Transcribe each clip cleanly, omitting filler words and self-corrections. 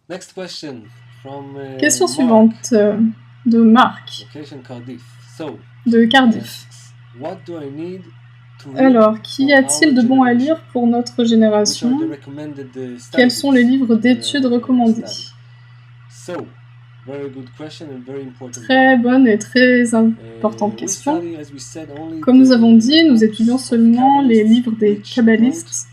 Next question from Question Mark, suivante de Marc, location Cardiff. So, de Cardiff. asks, what do I need to read Alors, qu'y for a-t-il our de bon à generation? lire pour notre Which are génération? the recommended study Quels sont les books livres for d'études our recommandés? study? So, very good question and very important one. Très bonne et très importante We question. study, as we said, only Comme nous avons the dit, nous books étudions of seulement les Kabbalists livres des which kabbalistes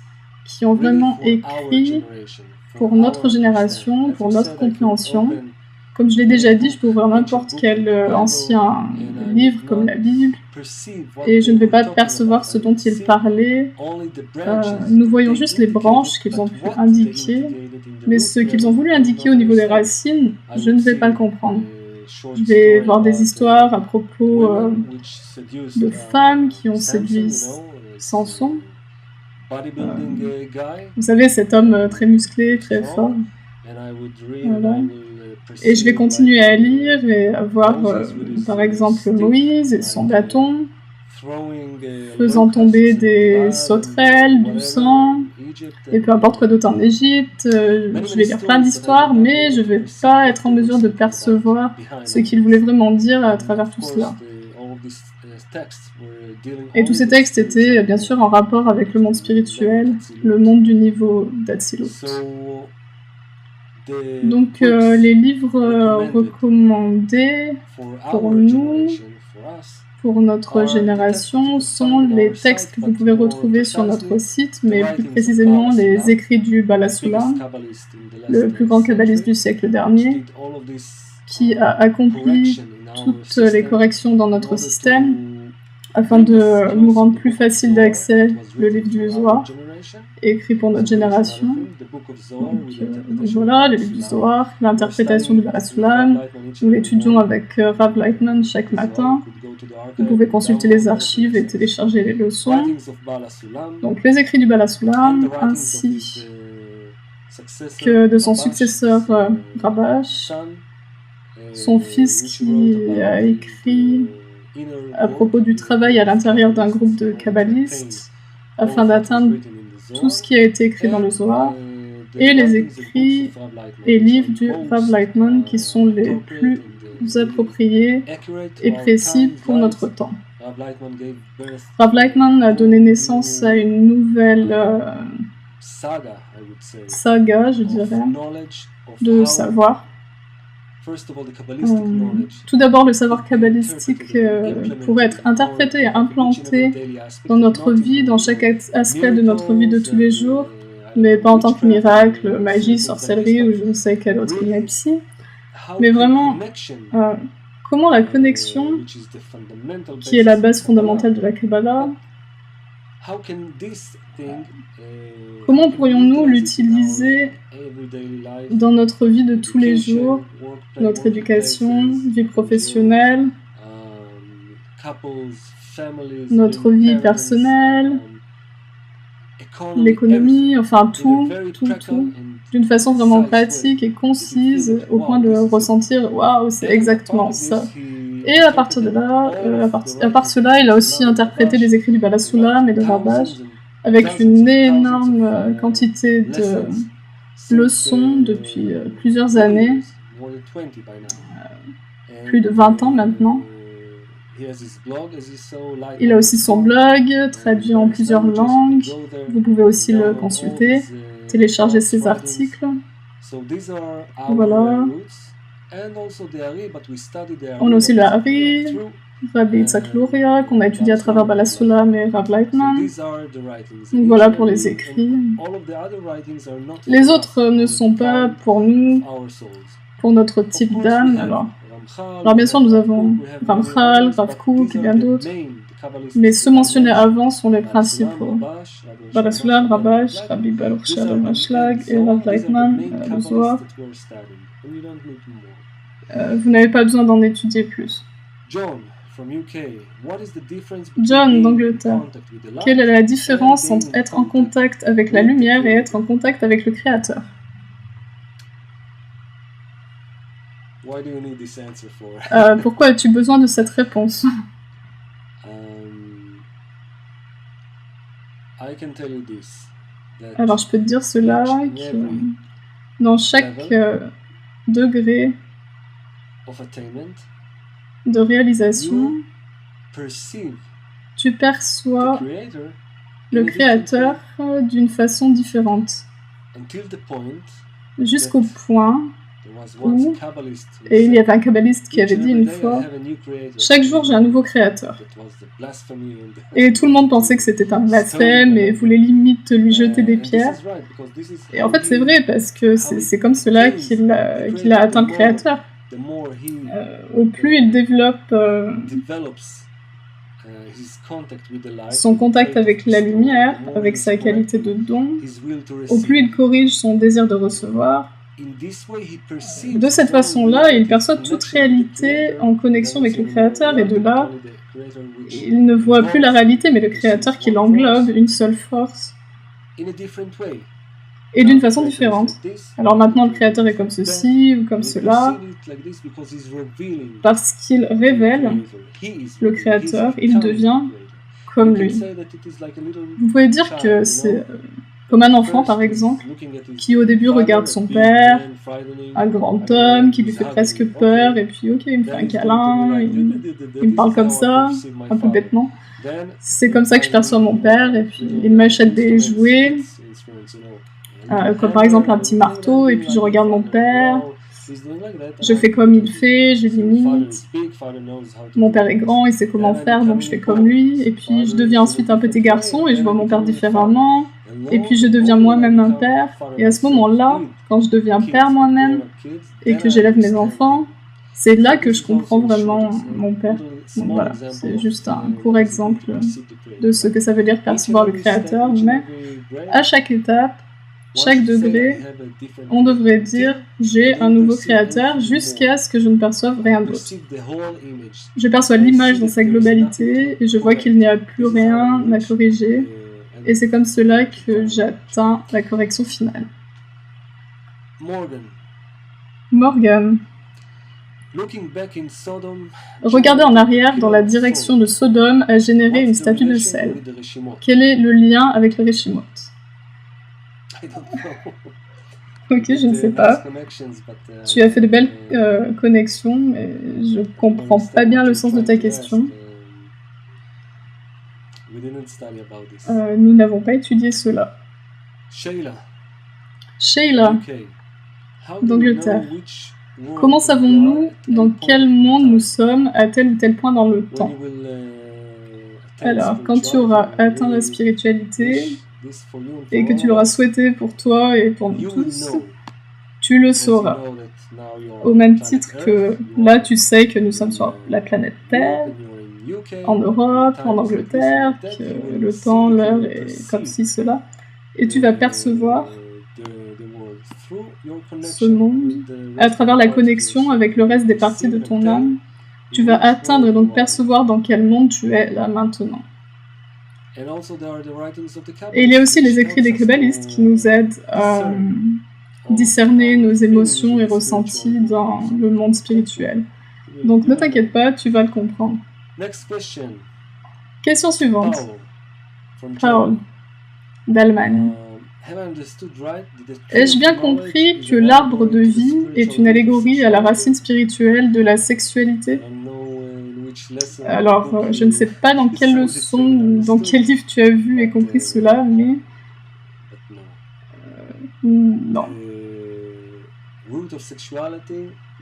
qui ont wrote really vraiment for our écrit generation, for pour our notre understanding. génération, As pour we notre said, I can compréhension. open Comme je l'ai déjà dit, je peux ouvrir ancient n'importe book quel like the Bible, ancien and I livre would comme not la Bible, perceive what et je they ne vais were pas talking percevoir about. ce I dont would ils see parlaient. only the branches Nous that voyons they juste les branches indicated, qu'ils ont but pu what they indiquer, indicated in the mais root ce qu'ils ont level, voulu I would indiquer not au niveau des understand. racines, I je would ne vais pas le see comprendre. short Je vais story voir des about histoires à propos women which seduced de femmes qui ont Samson, séduit you know, Samson. bodybuilding guy. Vous savez, cet homme très musclé, très fort. Strong. And I would read Voilà. and I will Et je vais perceive continuer like, à lire et à voir, Moses with his, par exemple, stick, Moïse et son like, bâton, throwing, faisant locusts tomber and des blood and, sauterelles, du whatever sang, in Egypt, et peu and, importe quoi d'autre en Égypte. many, Je vais lire plein stories, but I d'histoires, would not be mais je able to vais perceive pas what être en they were mesure de speaking about percevoir behind ce all qu'il this. voulait vraiment dire à And travers of tout course, cela. all of these texts were dealing Et tous only ces with textes étaient spiritual bien sûr en world, rapport avec le monde level spirituel, Atzilut. le monde du niveau d'Atsilut. So, the Donc books les livres recommended recommandés for pour our nous, generation, for us, pour notre are the texts that génération, you could sont find on les our textes site, que vous but pouvez more retrouver sur notre precisely, site, the mais plus writings of précisément Bala les Sulam, écrits du Bala the biggest Sulam, Kabbalist in the le last plus grand kabbaliste century, du siècle which dernier, did all of this qui a accompli correction in our toutes les system corrections dans in notre order système to afin bring us de nous closer rendre the plus book of facile Zohar d'accès, that was le written livre du for our Zohar, generation. écrit pour notre So there's another génération. thing, the book of Zohar with the Donc interpretation of voilà, Bala le livre du Sulam. Zohar, We're l'interprétation studying du Bala with Rav Sulam. Lightman each Nous and every l'étudions morning. avec Rav Lightman chaque The Zohar, matin. you could go to the Vous archive pouvez and consulter les download all of the archives et lessons. télécharger les leçons. Writings of Bala Sulam Donc les écrits du Bala and the Sulam, writings of ainsi his successor, que de son Rabash, successeur his Rabash, son, son fils which wrote qui a about écrit the inner à work, propos du the travail à group of l'intérieur d'un Kabbalists, groupe de in order to attain kabbalistes all afin of what was d'atteindre written in the tout Zohar, ce qui a été écrit dans le and Zohar, the et les writings and books écrits of Rav Lightman, et which livres are du Rav most Lightman qui sont les appropriate plus and really appropriés accurate to et our précis times, pour notre lives. temps. Rav Lightman gave birth Rav to Lightman a donné whole naissance à new une nouvelle saga, I would say, saga, je of dirais, knowledge of de how, savoir. first of all, the Kabbalistic knowledge Tout d'abord, le savoir could be kabbalistique interpreted and implemented pourrait être in our interprété et each and every implanté daily aspect, dans and notre not vie, in dans chaque aspect de notre vie de miracles tous les and jours, I mais don't pas know, en tant que witchcraft miracle, and magie, silly things like this, sorcellerie ou but je ne sais quelle autre really ineptie, how mais can vraiment connection, comment la connexion, which is the fundamental qui est la basis base of Kabbalah, fondamentale de la Kabbalah, how can this thing, comment how can we pourrions-nous utilize it in our l'utiliser everyday life, dans notre vie de tous les education, jours, notre éducation, workplaces, vie NGOs, professionnelle, couples, families, notre being vie parents, personnelle, economy, everything, l'économie, enfin in a tout, very tout, practical tout, and d'une façon vraiment precise way, pratique et that you feel concise, that au point wow, de this is it. ressentir waouh, c'est And apart exactement of ça. this, he Et à partir de interpreted là, all of the à part writings of cela, il a Bala aussi Sulam and interprété Rabash les écrits du Bala with like Sulam et de Rabash thousands and avec dozens une of énorme thousands of quantité de lessons since leçons depuis plusieurs many années, years, more than 20 by now. plus de 20 ans maintenant. He has his blog, as you saw, Il a aussi son blog, traduit en plusieurs langues. Vous pouvez aussi le consulter, télécharger ses articles. Voilà. On a aussi le Hari, Rabbi Yitzhak Luria, qu'on a étudié à travers Bala Sulam et Rav Lightman. Donc voilà pour les écrits. Les autres ne sont pas pour nous, pour notre type d'âme. Alors bien sûr, nous avons Ramchal, Rav Kook et bien d'autres. Mais ceux mentionnés avant sont les principaux. Bala Sulam, Rabash, Rabbi Baruch Shalom Ashlag et Rav Lightman, le Zohar. Vous n'avez pas besoin d'en étudier plus. John d'Angleterre. Quelle est la différence entre être en contact avec la lumière et être en contact avec le Créateur? Pourquoi as-tu besoin de cette réponse? Alors je peux te dire cela, que dans chaque degré de réalisation, tu perçois le Créateur d'une façon différente, jusqu'au point où, et il y avait un kabbaliste qui avait dit une fois, chaque jour j'ai un nouveau Créateur. Et tout le monde pensait que c'était un blasphème et voulait limite lui jeter des pierres. Et en fait c'est vrai, parce que c'est comme cela qu'il a atteint le Créateur. Au plus il développe son contact avec la lumière, avec sa qualité de don, au plus il corrige son désir de recevoir. De cette façon-là, il perçoit toute réalité en connexion avec le Créateur, et de là, il ne voit plus la réalité, mais le Créateur qui l'englobe, une seule force, et d'une façon différente. Alors maintenant, le Créateur est comme ceci ou comme cela, parce qu'il révèle le Créateur, il devient comme lui. Vous pouvez dire que c'est comme un enfant, par exemple, qui au début regarde son père, un grand homme qui lui fait presque peur, et puis ok, il me fait un câlin, il me parle comme ça, un peu bêtement. C'est comme ça que je perçois mon père, et puis il m'achète des jouets, comme par exemple un petit marteau, et puis je regarde mon père, je fais comme il fait, je l'imite. Mon père est grand, il sait comment faire, donc je fais comme lui, et puis je deviens ensuite un petit garçon, et je vois mon père différemment. Et puis je deviens moi-même un père, et à ce moment-là, quand je deviens père moi-même, et que j'élève mes enfants, c'est là que je comprends vraiment mon père. Donc voilà, c'est juste un court exemple de ce que ça veut dire percevoir le Créateur, mais à chaque étape, chaque degré, on devrait dire « j'ai un nouveau Créateur » jusqu'à ce que je ne perçoive rien d'autre. Je perçois l'image dans sa globalité, et je vois qu'il n'y a plus rien à corriger. Et c'est comme cela que j'atteins la correction finale. Morgan. Regarder en arrière dans la direction de Sodome a généré une statue de sel. Quel est le lien avec le Reshimot? Ok, je ne sais pas. Tu as fait de belles connexions, mais je ne comprends pas bien le sens de ta question. Nous n'avons pas étudié cela. Sheila, d'Angleterre. Comment savons-nous dans quel monde nous sommes à tel ou tel point dans le temps? Alors, quand tu auras atteint la spiritualité et que tu l'auras souhaité pour toi et pour nous tous, tu le sauras. Au même titre que là, tu sais que nous sommes sur la planète Terre, en Europe, en Angleterre, que le temps, l'heure est comme ci, cela. Et tu vas percevoir ce monde à travers la connexion avec le reste des parties de ton âme. Tu vas atteindre et donc percevoir dans quel monde tu es là maintenant. Et il y a aussi les écrits des kabbalistes qui nous aident à discerner nos émotions et ressentis dans le monde spirituel. Donc ne t'inquiète pas, tu vas le comprendre. Question suivante. Paul, d'Allemagne. Ai-je bien compris que l'arbre de vie est une allégorie à la racine spirituelle de la sexualité? Alors, je ne sais pas dans quelle leçon ou dans quel livre tu as vu et compris cela, mais... non.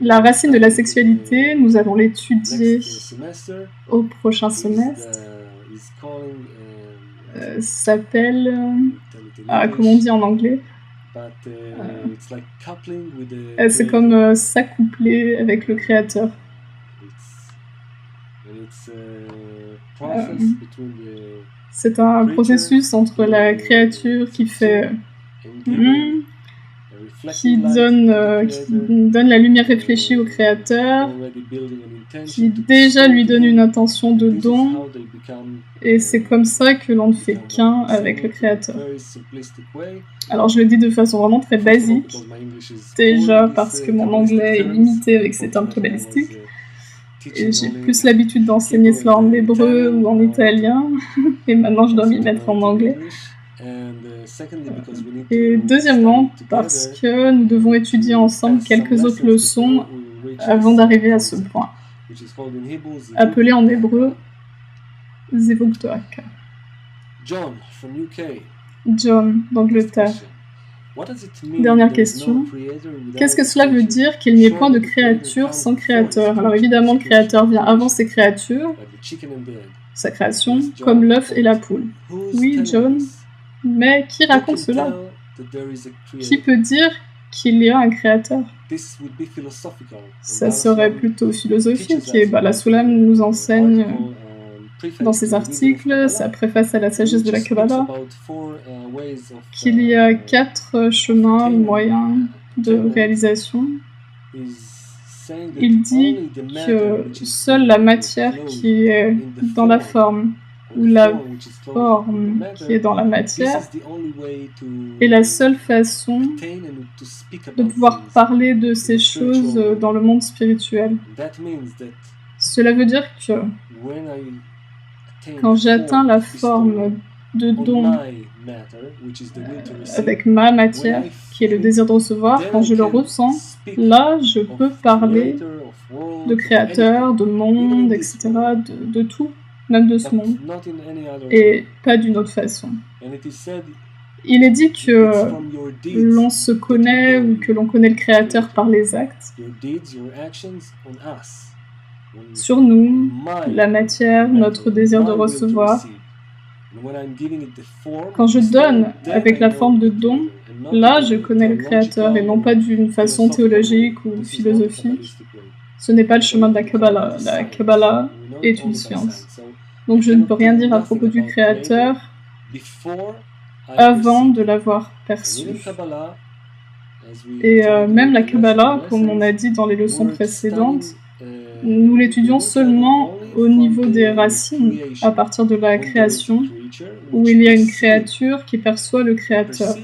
La racine de la sexualité, nous allons l'étudier au prochain semestre. S'appelle... comment on dit en anglais? C'est comme s'accoupler avec le Créateur. C'est un processus entre la créature qui fait... qui donne la lumière réfléchie au Créateur, qui déjà lui donne une intention de don, et c'est comme ça que l'on ne fait qu'un avec le Créateur. Alors je le dis de façon vraiment très basique, déjà parce que mon anglais est limité avec ces termes kabbalistiques, et j'ai plus l'habitude d'enseigner cela en hébreu ou en italien, et maintenant je dois m'y mettre en anglais. Et deuxièmement, parce que nous devons étudier ensemble quelques autres leçons avant d'arriver à ce point, appelé en hébreu Zevuk Toak. John, d'Angleterre. Dernière question. Qu'est-ce que cela veut dire qu'il n'y ait point de créature sans créateur? Alors évidemment, le créateur vient avant ces créatures, sa création, comme l'œuf et la poule. Oui, John, mais qui raconte cela? Qui peut dire qu'il y a un créateur? Ça serait plutôt philosophique, et la Soulam nous enseigne dans ses articles, sa préface à la sagesse de la Kabbalah, qu'il y a 4 chemins moyens de réalisation. Il dit que seule la matière qui est dans la forme, ou la forme qui est dans la matière, est la seule façon de pouvoir parler de ces choses dans le monde spirituel. Cela veut dire que quand j'atteins la forme de don avec ma matière, qui est le désir de recevoir, quand je le ressens, là, je peux parler de créateur, de monde, etc., de tout, même de ce monde, et pas d'une autre façon. Il est dit que l'on se connaît ou que l'on connaît le créateur par les actes, sur nous, la matière, notre désir de recevoir. Quand je donne avec la forme de don, là je connais le Créateur et non pas d'une façon théologique ou philosophique. Ce n'est pas le chemin de la Kabbalah. La Kabbalah est une science. Donc je ne peux rien dire à propos du Créateur avant de l'avoir perçu. Et même la Kabbalah, comme on a dit dans les leçons précédentes, nous l'étudions seulement au niveau des racines, à partir de la création, où il y a une créature qui perçoit le Créateur.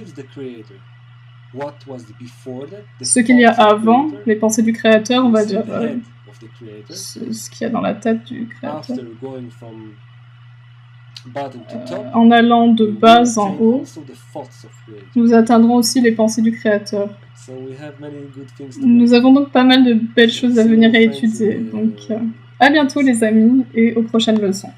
Ce qu'il y a avant, les pensées du Créateur, on va dire ce qu'il y a dans la tête du Créateur. En allant de bas en haut, nous atteindrons aussi les pensées du Créateur. Nous avons donc pas mal de belles choses à venir à étudier. Donc, à bientôt les amis et aux prochaines leçons.